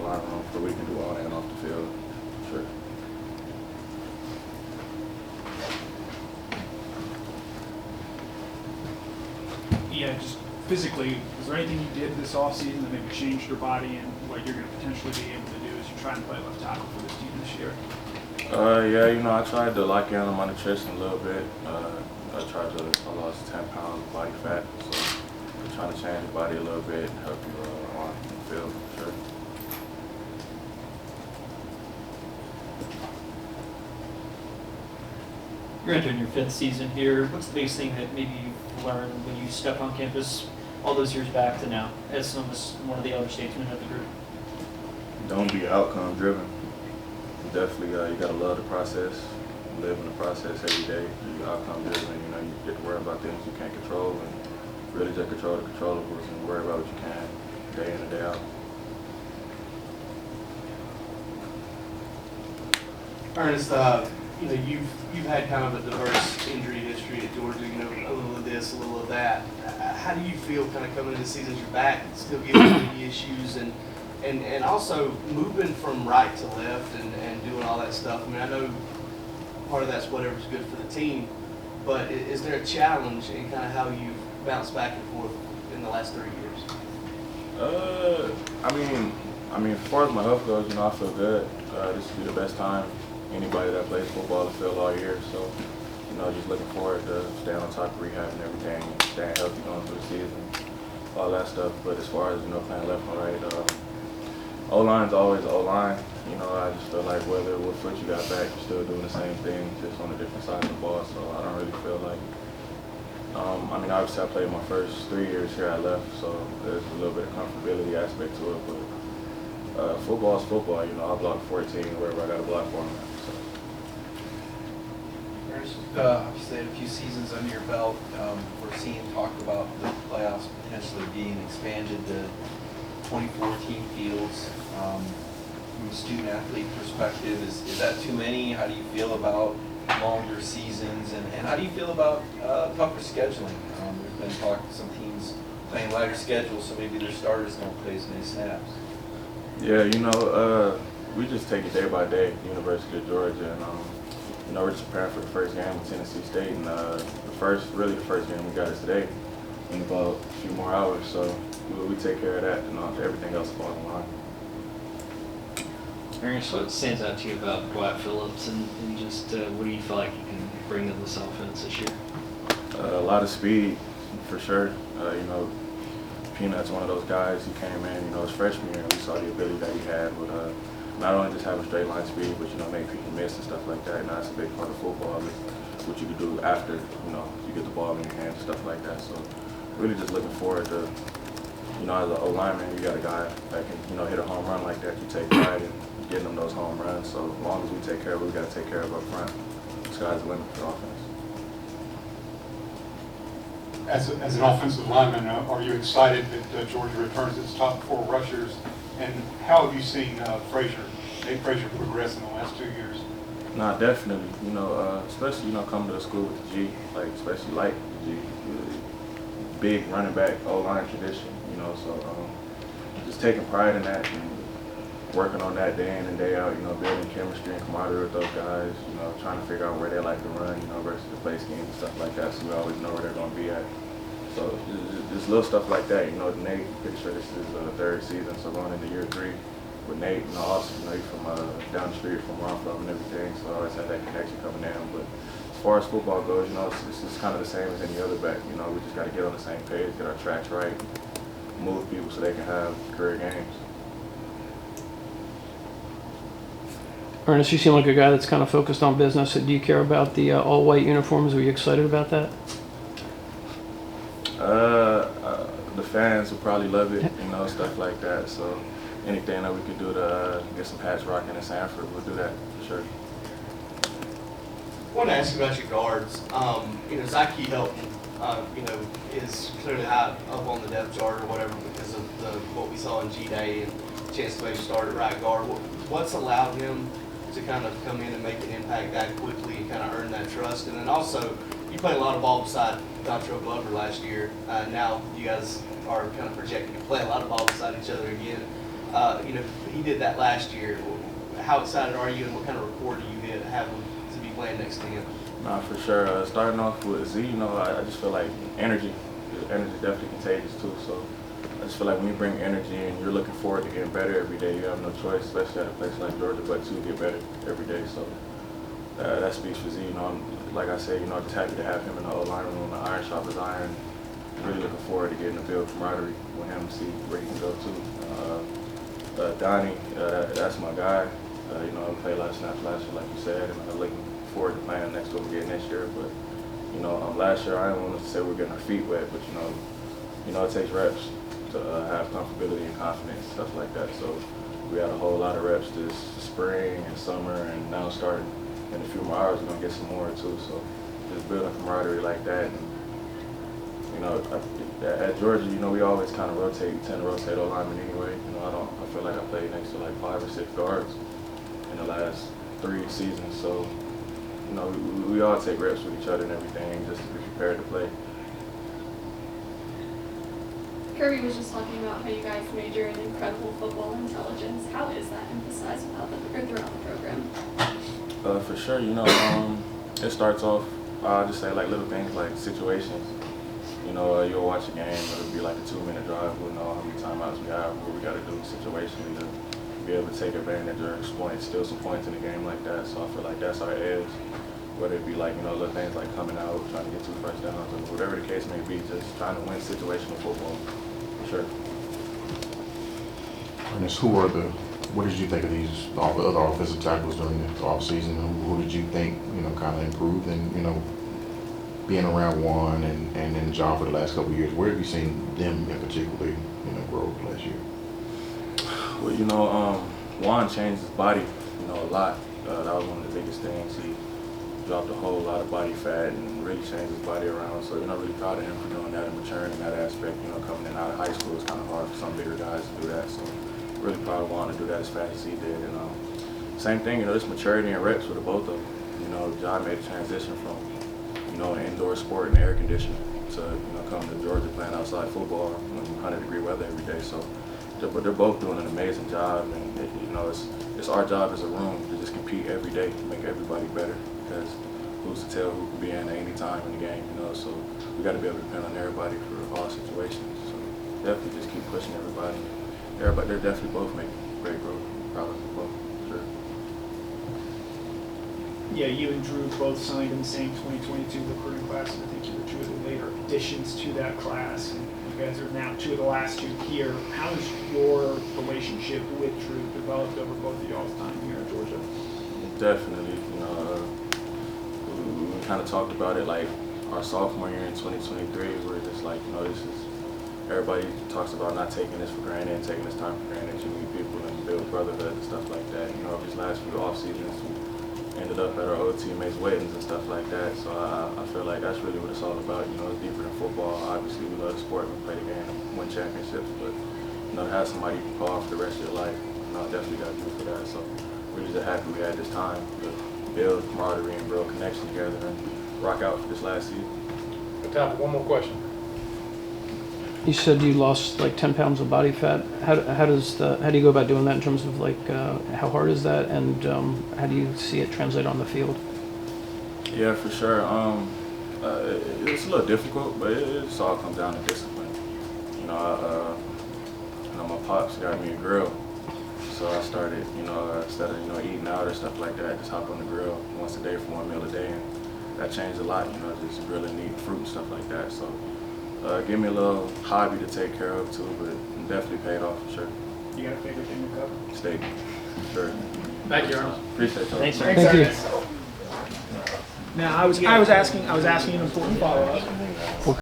locker room for what we can do on and off the field. Sure. Yeah, just physically, is there anything you did this offseason that maybe changed your body and what you're going to potentially be able to do as you try and play left tackle for this team this year? Yeah, I tried to lock in on my nutrition a little bit. I lost 10 pounds of body fat, so I'm trying to change the body a little bit, help you on the field, sure. You're entering your 5th season here. What's the biggest thing that maybe you've learned when you stepped on campus all those years back to now, as one of the elder statesmen of the group? Don't be outcome driven. Definitely, you gotta love the process, live in the process every day. You outcome driven, you get to worry about things you can't control, and really just control the controllables and worry about what you can day in and day out. Earnest, you've had kind of a diverse injury history at Georgia. A little of this, a little of that. How do you feel kind of coming into the season? You're back, still getting knee issues, and also moving from right to left and doing all that stuff. I mean, I know part of that's whatever's good for the team, but is there a challenge in kind of how you've bounced back and forth in the last 3 years? I mean, as far as my health goes, I feel good. This will be the best time anybody that plays football to feel all year. So, just looking forward to staying on top of rehab and everything, staying healthy going through the season, all that stuff. But as far as, playing left and right, O-line's always O-line. I just feel like whether what foot you got back, you're still doing the same thing, just on a different side of the ball. So I don't really feel like, obviously I played my first 3 years here, I left, so there's a little bit of comfortability aspect to it. But football's football, I block 14 wherever I got to block for them. So. Obviously had a few seasons under your belt. We're seeing talk about the playoffs potentially being expanded to 24 team fields. From a student-athlete perspective, is that too many? How do you feel about longer seasons, and how do you feel about tougher scheduling? There's been talk of some teams playing lighter schedules, so maybe their starters don't play as many snaps. Yeah, we just take it day by day, University of Georgia, and we're just preparing for the first game with Tennessee State, and the first game we got is today in about a few more hours, so we take care of that, and everything else falls in line. Ernest, what stands out to you about Wyatt Phillips, and just what do you feel like you can bring to this offense this year? A lot of speed, for sure. Peanut's one of those guys. He came in, his freshman year, and we saw the ability that he had with not only just having straight line speed, but make people miss and stuff like that. And that's a big part of football, is what you can do after you get the ball in your hands and stuff like that. So really just looking forward to, as an O-lineman, you got a guy that can hit a home run like that. You take pride in getting them those home runs. So as long as we take care of it, we got to take care of up front. The sky's the limit for offense. As an offensive lineman, are you excited that Georgia returns its top 4 rushers? And how have you seen Nate Frazier progress in the last 2 years? Nah, definitely. Especially coming to a school with the G, especially the G, big running back O-line tradition. So just taking pride in that and working on that day in and day out. Building chemistry and camaraderie with those guys. Trying to figure out where they like to run. Versus the play scheme and stuff like that. So we always know where they're going to be at. So just little stuff like that. Nate, pretty sure this is the 3rd season, so going into year 3 with Nate, also, he's from down the street from where I'm from and everything, so I always had that connection coming in. But as far as football goes, it's just kind of the same as any other back. We just got to get on the same page, get our tracks right, move people so they can have career games. Ernest, you seem like a guy that's kind of focused on business. Do you care about the all-white uniforms? Are you excited about that? The fans would probably love it, stuff like that. So anything that we could do to get some hats rocking in Sanford, we'll do that for sure. I want to ask you about your guards. Zyke Helton, is clearly high up on the depth chart or whatever because of what we saw in G-Day and chance to maybe start at right guard. What's allowed him to kind of come in and make an impact that quickly and kind of earn that trust? And then also, you played a lot of ball beside Dontrell Glover last year. Now you guys are kind of projecting to play a lot of ball beside each other again. He did that last year. How excited are you, and what kind of rapport do you have to be playing next to him? Nah, for sure. Starting off with Z, I just feel like energy is definitely contagious too. So I just feel like when you bring energy and you're looking forward to getting better every day, you have no choice, especially at a place like Georgia, but to get better every day. So that speaks for Z. Like I said, I'm just happy to have him in the O-line room. The iron sharp as iron. Really looking forward to getting to build camaraderie with him and see where he can go to. Donnie, that's my guy. I played a lot of snaps last year, like you said, and I'm looking forward to playing next to him again this year. But last year I didn't want to say we're getting our feet wet, but it takes reps to have comfortability and confidence, stuff like that. So we had a whole lot of reps this spring and summer, and now starting in a few more hours, we're gonna get some more too. So just building camaraderie like that. And, at Georgia, we always kind of tend to rotate O-linemen anyway. I feel like I played next to like 5 or 6 guards in the last 3 seasons. So, we all take reps with each other and everything just to be prepared to play. Kirby was just talking about how you guys major in incredible football intelligence. How is that emphasized throughout the program? For sure, it starts off, I'll just say like little things like situations. You'll watch a game, it'll be like a 2-minute drive. We'll know how many timeouts we have, what we got to do situationally to be able to take advantage or exploit, steal some points in a game like that. So I feel like that's our edge. Whether it be like, little things like coming out, trying to get 2 first downs, or whatever the case may be, just trying to win situational football, for sure. Ernest, what did you think of these other offensive tackles during the offseason? Who did you think, kind of improved and, being around Juan and John for the last couple of years, where have you seen them in particularly, grow last year? Well, Juan changed his body, a lot. That was one of the biggest things. He dropped a whole lot of body fat and really changed his body around. So, really proud of him for doing that and maturing in that aspect. Coming in out of high school, it's kind of hard for some bigger guys to do that. So, really proud of Juan to do that as fast as he did. And same thing, this maturity and reps with the both of them. John made a transition from, an indoor sport and air conditioning to, come to Georgia playing outside football in 100-degree weather every day. So, but they're both doing an amazing job, and it's our job as a room to just compete every day to make everybody better, because who's to tell who can be in at any time in the game, so we got to be able to depend on everybody for all situations. So definitely just keep pushing everybody. They're definitely both making great growth. I'm proud of them both, sure. Yeah, you and Drew both signed in the same 2022 recruiting class, and I think you were 2 of the later additions to that class, and you guys are now 2 of the last 2 here. How has your relationship with Drew developed over both of y'all's time here at Georgia? Definitely, we kind of talked about it like our sophomore year in 2023. We're just like, everybody talks about not taking this for granted and taking this time for granted. You meet people and build brotherhood and stuff like that. These last few off seasons, we ended up at our old teammates' weddings and stuff like that. So I feel like that's really what it's all about. It's deeper than football. Obviously, we love the sport, we play the game, win championships, but to have somebody you can call for the rest of your life, I definitely got to do for that. So we're just happy we had this time to build camaraderie and build connection together and rock out for this last season. Good time for one more question. You said you lost like 10 pounds of body fat. How do you go about doing that in terms of like how hard is that, and how do you see it translate on the field? Yeah, for sure. It's a little difficult, but it just all comes down to discipline. My pops got me a grill, so I started, instead of eating out or stuff like that, just hop on the grill once a day for 1 meal a day, and that changed a lot. Just grilling, eating fruit and stuff like that. So. Give me a little hobby to take care of too, but it definitely paid off for sure. You got a favorite thing to cover? Steak, sure. Thank you, Earnest. Appreciate y'all. Thanks, Thank you. Now I was asking an important follow-up.